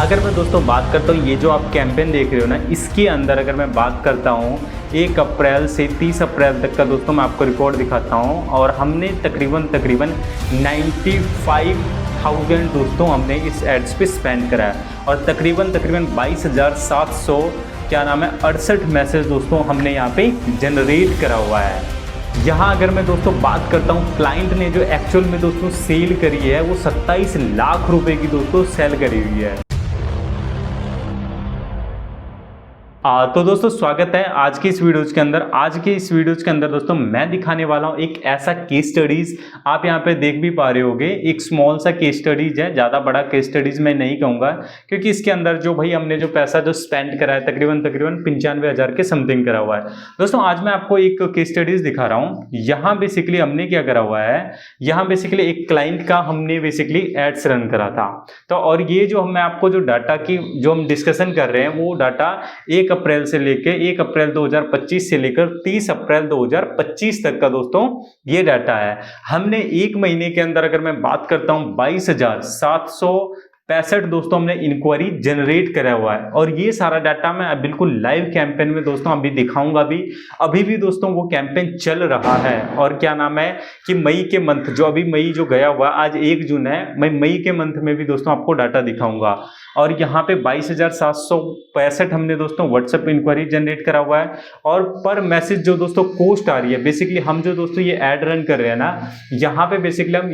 अगर मैं दोस्तों बात करता हूँ, ये जो आप कैंपेन देख रहे हो ना, इसके अंदर अगर मैं बात करता हूँ 1 अप्रैल से 30 अप्रैल तक का दोस्तों मैं आपको रिकॉर्ड दिखाता हूँ। और हमने तकरीबन 95,000 दोस्तों हमने इस एड्स पे स्पेंड करा है और तकरीबन 22,700 क्या नाम है 68 मैसेज दोस्तों हमने यहाँ पे जनरेट करा हुआ है। यहाँ अगर मैं दोस्तों बात करता हूँ, क्लाइंट ने जो एक्चुअल में दोस्तों सेल करी है वो 27 लाख रुपए की दोस्तों सेल करी हुई है। तो दोस्तों स्वागत है आज की इस वीडियोज़ के अंदर। आज के इस वीडियोज़ के अंदर दोस्तों मैं दिखाने वाला हूँ एक ऐसा केस स्टडीज़, आप यहाँ पे देख भी पा रहे होगे, एक स्मॉल सा केस स्टडीज़ है, ज़्यादा बड़ा केस स्टडीज़ मैं नहीं कहूँगा क्योंकि इसके अंदर जो भाई हमने जो पैसा जो स्पेंड करा है तकरीबन 95,000 के समथिंग करा हुआ है। दोस्तों आज मैं आपको एक केस स्टडीज़ दिखा रहा हूँ। यहाँ बेसिकली हमने क्या करा हुआ है, यहाँ बेसिकली एक क्लाइंट का हमने बेसिकली एड्स रन करा था। तो और ये जो मैं आपको जो डाटा की जो हम डिस्कशन कर रहे हैं वो डाटा 1 अप्रैल से लेकर 1 अप्रैल 2025 से लेकर 30 अप्रैल 2025 तक का दोस्तों ये डाटा है। हमने एक महीने के अंदर अगर मैं बात करता हूं 22,765 दोस्तों हमने इंक्वायरी जनरेट करा हुआ है और ये सारा डाटा मैं बिल्कुल लाइव कैंपेन में दोस्तों अभी दिखाऊंगा भी। अभी भी दोस्तों वो कैंपेन चल रहा है और क्या नाम है कि मई के मंथ जो अभी मई जो गया हुआ आज 1 जून है, मैं मई के मंथ में भी दोस्तों आपको डाटा दिखाऊंगा। और यहाँ पे 22,765 हमने दोस्तों व्हाट्सएप इंक्वायरी जनरेट करा हुआ है और पर मैसेज जो दोस्तों कॉस्ट आ रही है, बेसिकली हम जो दोस्तों ये ऐड रन कर रहे हैं ना, यहाँ पे बेसिकली हम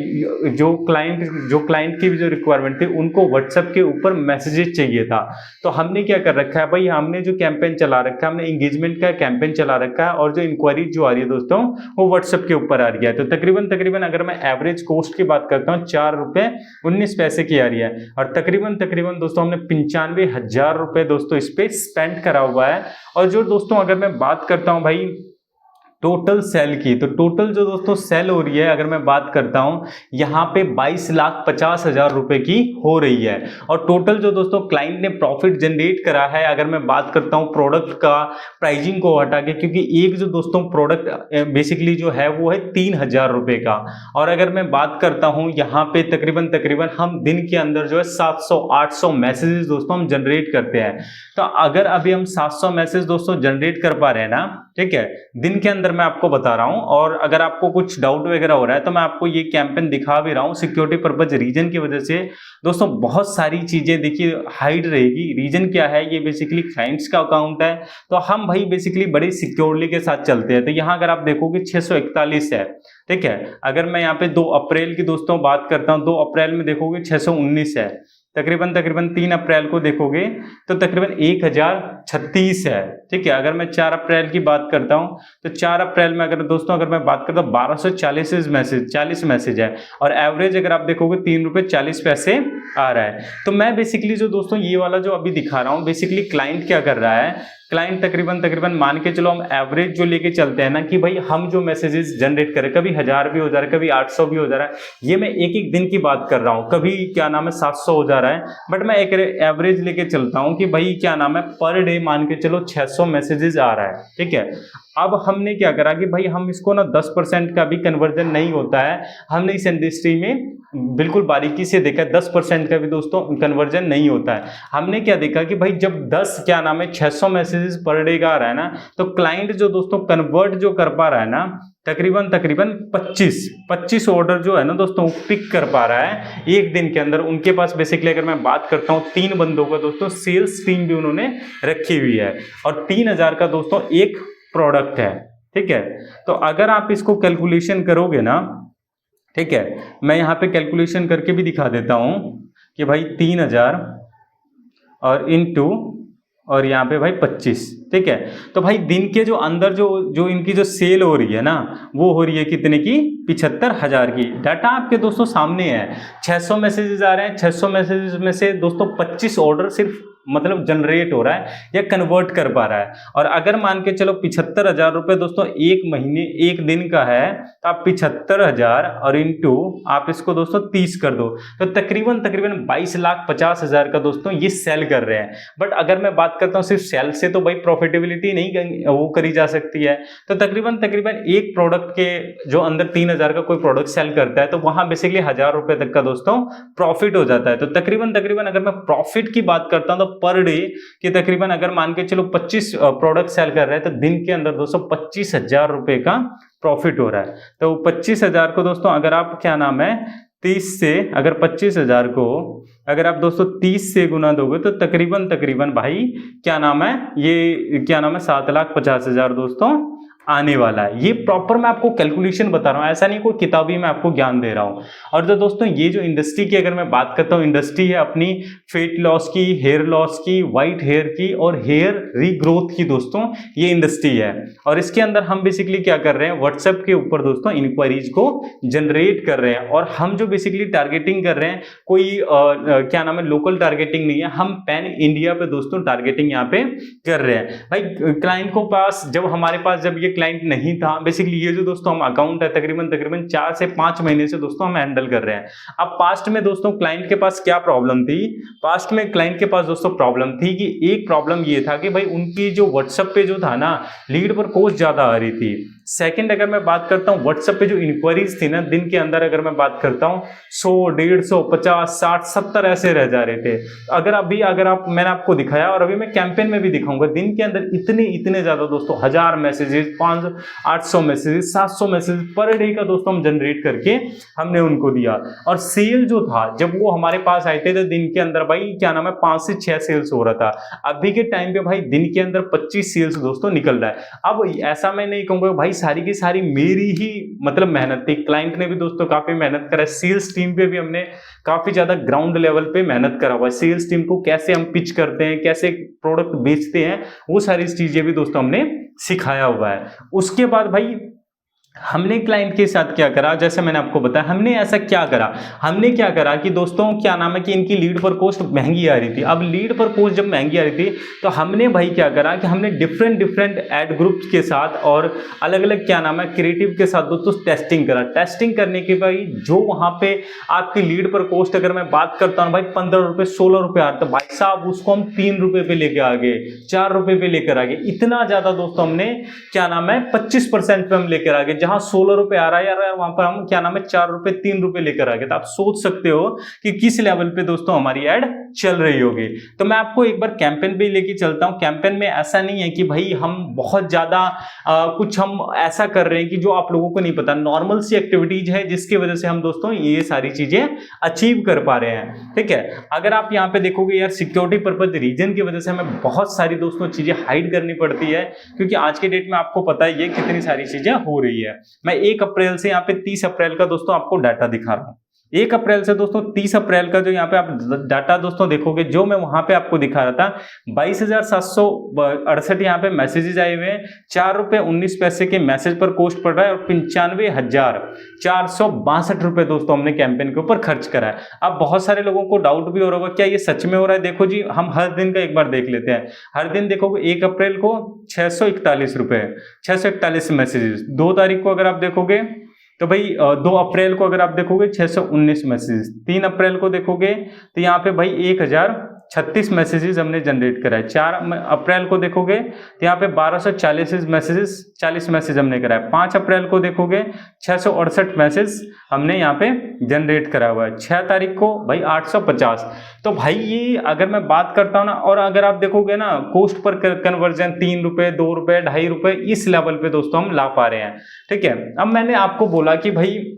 जो क्लाइंट की भी जो रिक्वायरमेंट थी उनको व्हाट्सएप के ऊपर मैसेजेस चाहिए था। तो हमने क्या कर रखा है भाई, हमने जो कैंपेन चला रखा है, हमने एंगेजमेंट का कैंपेन चला रखा है और जो इंक्वायरी जो आ रही है दोस्तों वो व्हाट्सएप के ऊपर आ रही है। तो तकरीबन अगर मैं एवरेज कॉस्ट की बात करता हूँ 4 रुपये 19 पैसे की आ रही है और तकरीबन दोस्तों हमने 95,000 रुपए दोस्तों इस पे स्पेंड करा हुआ है। और जो दोस्तों अगर मैं बात करता हूं भाई टोटल सेल की, तो टोटल जो दोस्तों सेल हो रही है अगर मैं बात करता हूं यहाँ पे 22,50,000 रुपए की हो रही है। और टोटल जो दोस्तों क्लाइंट ने प्रॉफिट जनरेट करा है अगर मैं बात करता हूं प्रोडक्ट का प्राइसिंग को हटा के, क्योंकि एक जो दोस्तों प्रोडक्ट बेसिकली जो है वो है 3,000 रुपए का। और अगर मैं बात करता हूं यहाँ पे तकरीबन हम दिन के अंदर जो है 700-800 मैसेजेस दोस्तों हम जनरेट करते हैं। तो अगर अभी हम 700 मैसेज दोस्तों जनरेट कर पा रहे हैं ना, ठीक है, दिन के अंदर मैं आपको बता रहा हूं। और अगर आपको कुछ डाउट वगैरह हो रहा है तो मैं आपको ये कैंपेन दिखा भी रहा हूं। सिक्योरिटी पर्पज रीजन की वजह से दोस्तों बहुत सारी चीजें देखिए हाइड रहेगी। रीजन क्या है, ये बेसिकली क्लाइंट्स का अकाउंट है तो हम भाई बेसिकली बड़ी सिक्योरिटी के साथ चलते हैं। तो यहाँ अगर आप देखोगे 641 है, ठीक है। अगर मैं यहाँ पे 2 अप्रैल की दोस्तों बात करता हूँ, 2 अप्रैल में देखोगे 619 है। तकरीबन 3 अप्रैल को देखोगे तो तकरीबन 1,036 है, ठीक है। अगर मैं 4 अप्रैल की बात करता हूं तो 4 अप्रैल में अगर दोस्तों अगर मैं बात करता हूं 1240 मैसेज है और एवरेज अगर आप देखोगे 3 रुपये 40 पैसे आ रहा है। तो मैं बेसिकली जो दोस्तों ये वाला जो अभी दिखा रहा हूं, बेसिकली क्लाइंट क्या कर रहा है, क्लाइंट तकरीबन मान के चलो हम एवरेज जो लेके चलते हैं ना कि भाई हम जो मैसेजेस जनरेट करें, कभी 1000 भी हो जा रहा है, कभी 800 भी हो जा रहा है, ये मैं एक दिन की बात कर रहा हूं, कभी क्या नाम है 700 हो जा रहा है, बट मैं एक एवरेज लेके चलता हूं कि भाई क्या नाम है पर डे मान के चलो 600 मैसेजेस आ रहा है, ठीक है। अब हमने क्या करा कि भाई हम इसको ना 10% का भी कन्वर्जन नहीं होता है, हमने इस इंडस्ट्री में बिल्कुल बारीकी से देखा 10% का भी दोस्तों कन्वर्जन नहीं होता है। हमने क्या देखा कि भाई जब 10 क्या नाम है 600 मैसेजेस पर डे का आ रहा है ना, तो क्लाइंट जो दोस्तों कन्वर्ट जो कर पा रहा है ना तकरीबन 25 ऑर्डर जो है ना दोस्तों पिक कर पा रहा है एक दिन के अंदर। उनके पास बेसिकली अगर मैं बात करता हूँ 3 बंदों का दोस्तों सेल्स टीम भी उन्होंने रखी हुई है और 3,000 का दोस्तों एक प्रोडक्ट है, ठीक है। तो अगर आप इसको कैलकुलेशन करोगे ना, ठीक है, मैं यहाँ पे कैलकुलेशन करके भी दिखा देता हूँ कि भाई 3,000 और इनटू और यहाँ पे भाई 25, ठीक है। तो भाई दिन के जो अंदर जो इनकी जो सेल हो रही है ना वो हो रही है कितने की, 75,000 की। डाटा आपके दोस्तों सामने है, 600 मैसेजेस आ रहे हैं, 600 मैसेजेस में से दोस्तों 25 ऑर्डर सिर्फ मतलब जनरेट हो रहा है या कन्वर्ट कर पा रहा है। और अगर मान के चलो 75,000 रुपए दोस्तों एक महीने एक दिन का है, तो आप 75,000 और इंटू आप इसको दोस्तों 30 कर दो, तो तकरीबन 22,50,000 का दोस्तों ये सेल कर रहे हैं। बट अगर मैं बात करता हूँ सिर्फ सेल से, तो भाई प्रॉफिटेबिलिटी नहीं वो करी जा सकती है। तो तकरीबन एक प्रोडक्ट के जो अंदर 3,000 का कोई प्रोडक्ट सेल करता है, तो वहां बेसिकली 1,000 रुपए तक का दोस्तों प्रॉफिट हो जाता है। तो तकरीबन अगर मैं प्रॉफिट की बात करता हूं, तो पर डे कि तकरीबन अगर मान के चलो 25 प्रोडक्ट सेल कर रहे हैं, तो दिन के अंदर दोस्तों 25,000 रुपए का प्रॉफिट हो रहा है। तो 25,000 को दोस्तों अगर आप क्या नाम है 30 से, अगर 25,000 को अगर आप दोस्तों 30 से गुना दोगे, तो तकरीबन भाई क्या नाम है ये क्या नाम है 7,50,000 दोस्तों आने वाला है। ये प्रॉपर मैं आपको कैलकुलेशन बता रहा हूं, ऐसा नहीं कोई किताबी मैं आपको ज्ञान दे रहा हूं। और तो दोस्तों ये जो इंडस्ट्री की अगर मैं बात करता हूं, इंडस्ट्री है अपनी फेट लॉस की, हेयर लॉस की, व्हाइट हेयर की और हेयर रीग्रोथ की दोस्तों ये इंडस्ट्री है। और इसके अंदर हम बेसिकली क्या कर रहे हैं, व्हाट्सएप के ऊपर दोस्तों इंक्वायरीज को जनरेट कर रहे हैं। और हम जो बेसिकली टारगेटिंग कर रहे हैं, कोई क्या नाम है लोकल टारगेटिंग नहीं है, हम पैन इंडिया पे दोस्तों टारगेटिंग यहाँ पे कर रहे हैं। भाई क्लाइंट को पास जब हमारे पास जब ये क्लाइंट नहीं था, बेसिकली ये जो दोस्तों हम अकाउंट है तकरीबन 4 से 5 महीने से दोस्तों हम हैंडल कर रहे हैं। अब पास्ट में दोस्तों क्लाइंट के पास क्या प्रॉब्लम थी, पास्ट में क्लाइंट के पास दोस्तों प्रॉब्लम थी कि एक प्रॉब्लम ये था कि भाई उनकी जो व्हाट्सएप पे जो था ना लीड पर कॉस्ट ज्यादा आ रही थी। सेकंड अगर मैं बात करता हूं व्हाट्सएप पे जो इंक्वायरीज थी ना, दिन के अंदर अगर मैं बात करता हूं 100, 150, 50, 60, 70 ऐसे रह जा रहे थे। अगर आप मैंने आपको दिखाया और अभी मैं कैंपेन में भी दिखाऊंगा, दिन के अंदर इतने ज्यादा दोस्तों 1000 messages, 500, 800 messages, 700 message per day का दोस्तों हम जनरेट करके हमने उनको दिया। और सेल जो था जब वो हमारे पास आए थे, तो दिन के अंदर भाई क्या नाम है 5 से 6 सेल्स हो रहा था। अभी के टाइम पे भाई दिन के अंदर 25 सेल्स दोस्तों निकल रहा है। अब ऐसा मैं नहीं कहूंगा भाई सारी की सारी मेरी ही मतलब मेहनत थी, क्लाइंट ने भी दोस्तों काफी मेहनत करा है। सेल्स टीम पे भी हमने काफी ज्यादा ग्राउंड लेवल पे मेहनत करा हुआ है। सेल्स टीम को कैसे हम पिच करते हैं, कैसे प्रोडक्ट बेचते हैं, वो सारी चीजें भी दोस्तों हमने सिखाया हुआ है। उसके बाद भाई हमने क्लाइंट के साथ क्या करा, जैसे मैंने आपको बताया हमने ऐसा क्या करा कि दोस्तों क्या नाम है कि इनकी लीड पर कॉस्ट महंगी आ रही थी। अब लीड पर कॉस्ट जब महंगी आ रही थी, तो हमने भाई क्या करा कि हमने डिफरेंट एड ग्रुप्स के साथ और अलग अलग क्या नाम है क्रिएटिव के साथ दोस्तों टेस्टिंग करा। टेस्टिंग करने के भाई जो वहां पे आपकी लीड पर कॉस्ट अगर मैं बात करता हूँ भाई 15 रुपए 16 रुपए आ रहा था, भाई साहब उसको हम 3 रुपए पे लेके आ गए, 4 रुपए पे लेकर आ गए। इतना ज्यादा दोस्तों हमने क्या नाम है 25% पे हम लेकर आ गए। जहां 16 रुपए आ रहा है यार, वहां पर हम क्या नाम है 4 रुपए 3 रुपए लेकर आ गए। तो आप सोच सकते हो कि किस लेवल पे दोस्तों हमारी ऐड चल रही होगी। तो मैं आपको एक बार कैंपेन पे लेके चलता हूं। कैंपेन में ऐसा नहीं है कि भाई हम बहुत ज्यादा कुछ हम ऐसा कर रहे हैं कि जो आप लोगों को नहीं पता। नॉर्मल सी एक्टिविटीज है जिसकी वजह से हम दोस्तों ये सारी चीजें अचीव कर पा रहे हैं। ठीक है, अगर आप यहाँ पे देखोगे यार सिक्योरिटी पर्पज रीजन की वजह से हमें बहुत सारी दोस्तों चीजें हाइड करनी पड़ती है, क्योंकि आज के डेट में आपको पता है ये कितनी सारी चीजें हो रही है। मैं 1 अप्रैल से यहाँ पे 30 अप्रैल का दोस्तों आपको डाटा दिखा रहा हूँ। 1 अप्रैल से दोस्तों 30 अप्रैल का जो यहाँ पे आप डाटा दोस्तों देखोगे, जो मैं वहां पे आपको दिखा रहा था 22,768 यहाँ पे मैसेजेस आए हुए हैं। 4 रुपए 19 पैसे के मैसेज पर कॉस्ट पड़ रहा है और 95,462 रुपए दोस्तों हमने कैंपेन के ऊपर खर्च करा है। अब बहुत सारे लोगों को डाउट भी हो रहा होगा क्या ये सच में हो रहा है। देखो जी, हम हर दिन का एक बार देख लेते हैं। हर दिन देखोगे 1 अप्रैल को 641 रुपए 641 मैसेजेस। 2 तारीख को अगर आप देखोगे तो भाई 2 अप्रैल को अगर आप देखोगे 619 मैसेजेस। 3 अप्रैल को देखोगे तो यहाँ पे भाई 1036 मैसेजेस हमने जनरेट करा है। 4 अप्रैल को देखोगे तो यहाँ पे 1240 मैसेज हमने करा है। 5 अप्रैल को देखोगे 668 मैसेज हमने यहाँ पे जनरेट करा हुआ है। 6 तारीख को भाई 850। तो भाई ये अगर मैं बात करता हूँ ना, और अगर आप देखोगे ना कॉस्ट पर कन्वर्जन 3 रुपए 2 रुपए 2.5 रुपए इस लेवल पे दोस्तों हम ला पा रहे हैं। ठीक है, अब मैंने आपको बोला कि भाई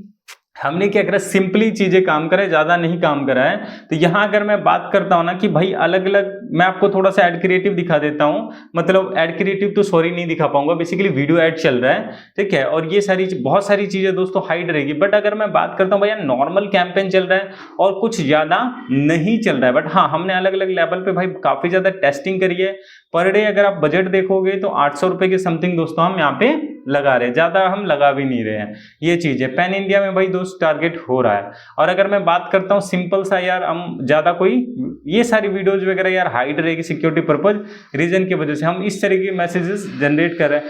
हमने क्या करा, सिंपली चीजें काम करें, ज्यादा नहीं काम करा है। तो यहां अगर मैं बात करता हूं ना कि भाई अलग अलग, मैं आपको थोड़ा सा एड क्रिएटिव दिखा देता हूं। मतलब एड क्रिएटिव तो सॉरी नहीं दिखा पाऊंगा, बेसिकली वीडियो एड चल रहा है। ठीक है, और ये सारी बहुत सारी चीजें दोस्तों हाइड रहेगी। बट अगर मैं बात करता हूं भैया नॉर्मल कैंपेन चल रहा है और कुछ ज्यादा नहीं चल रहा है, बट हाँ हमने अलग अलग लेवल पे भाई काफी ज्यादा टेस्टिंग करी है। पर डे अगर आप बजट देखोगे तो 800 रुपए के समथिंग दोस्तों हम यहाँ पे लगा रहे हैं, ज़्यादा हम लगा भी नहीं रहे हैं। ये चीज़ है, पैन इंडिया में भाई दोस्त टारगेट हो रहा है। और अगर मैं बात करता हूँ सिंपल सा यार, हम ज़्यादा कोई ये सारी वीडियोज वगैरह यार हाइड रहेगी सिक्योरिटी पर्पज रीजन की वजह से, हम इस तरह के मैसेजेस जनरेट कर रहे हैं,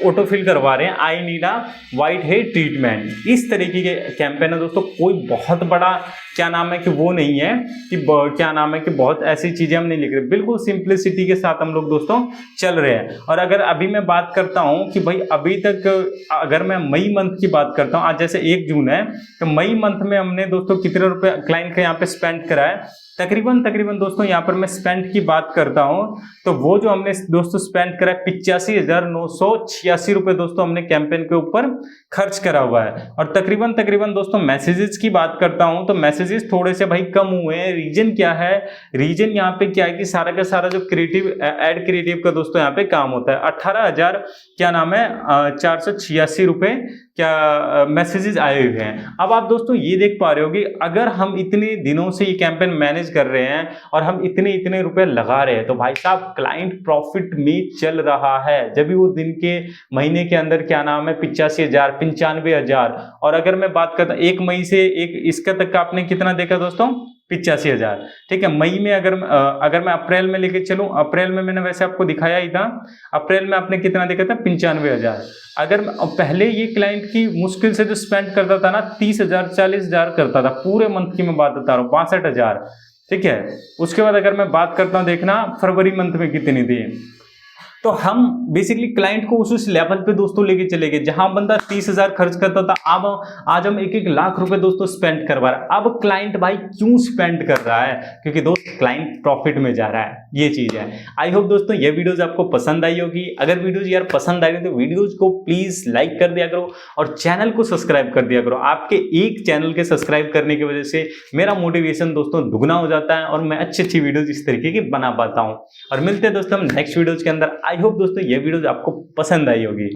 ऑटोफिल करवा रहे हैं, I need a white head treatment, इस तरीके के कैंपेन है दोस्तों। कोई बहुत बड़ा क्या नाम है कि वो नहीं है कि क्या नाम है कि बहुत ऐसी चीजें हम नहीं लिख रहे, बिल्कुल सिंप्लिसिटी के साथ हम लोग दोस्तों चल रहे हैं। और अगर अभी मैं बात करता हूं कि भाई अभी तक अगर मैं मई मंथ की बात करता हूं, आज जैसे 1 जून है, तो मई मंथ में हमने दोस्तों कितने रुपए क्लाइंट के यहाँ पे स्पेंड करा है, तकरीबन दोस्तों यहाँ पर मैं स्पेंड की बात करता हूं तो वो जो हमने दोस्तों स्पेंड करा 85,986 रुपए दोस्तों हमने कैंपेन के ऊपर खर्च करा हुआ है। और तकरीबन दोस्तों मैसेजेस की बात करता हूं तो मैसेजेस थोड़े से भाई कम हुए हैं। रीजन क्या है, रीजन यहाँ पे क्या है कि सारा का सारा जो क्रिएटिव एड क्रिएटिव का दोस्तों यहाँ पे काम होता है। 18,000 क्या नाम है 486 रुपए क्या मैसेजेस आए हुए हैं। अब आप दोस्तों ये देख पा रहे हो कि अगर हम इतने दिनों से ये कैंपेन मैनेज कर रहे हैं और हम इतने रुपए लगा रहे हैं तो भाई साहब क्लाइंट प्रॉफिट में चल रहा है। जब भी वो दिन के महीने के अंदर क्या नाम है 85,000 95,000, और अगर मैं बात करता एक मई से एक इसका तक का आपने कितना देखा दोस्तों 85,000, ठीक है। मई में अगर मैं अप्रैल में लेके चलूं, अप्रैल में मैंने वैसे आपको दिखाया ही था, अप्रैल में आपने कितना देखा था 95,000। अगर पहले ये क्लाइंट की मुश्किल से जो स्पेंड करता था ना 30,000 40,000 करता था पूरे मंथ की, मैं बात बता रहा हूँ 62,000, ठीक है। उसके बाद अगर मैं बात करता हूँ देखना फरवरी मंथ में कितनी थी, तो हम बेसिकली क्लाइंट को उस लेवल पे दोस्तों लेके चले गए जहां बंदा 30,000 खर्च करता था, अब आज हम 1-1 लाख रुपए दोस्तों स्पेंड करवा रहे हैं। अब क्लाइंट भाई क्यों स्पेंड कर रहा है, क्योंकि दोस्त क्लाइंट प्रॉफिट में जा रहा है, ये चीज है। आई होप दोस्तों ये वीडियोज आपको पसंद आई होगी। अगर वीडियोज यार पसंद आई तो वीडियोज को प्लीज लाइक कर दिया करो और चैनल को सब्सक्राइब कर दिया करो। आपके एक चैनल के सब्सक्राइब करने की वजह से मेरा मोटिवेशन दोस्तों दुगना हो जाता है और मैं अच्छी वीडियोज इस तरीके की बना पाता हूँ। और मिलते हैं दोस्तों हम नेक्स्ट वीडियोज के अंदर। आई होप दोस्तों ये वीडियोज आपको पसंद आई होगी।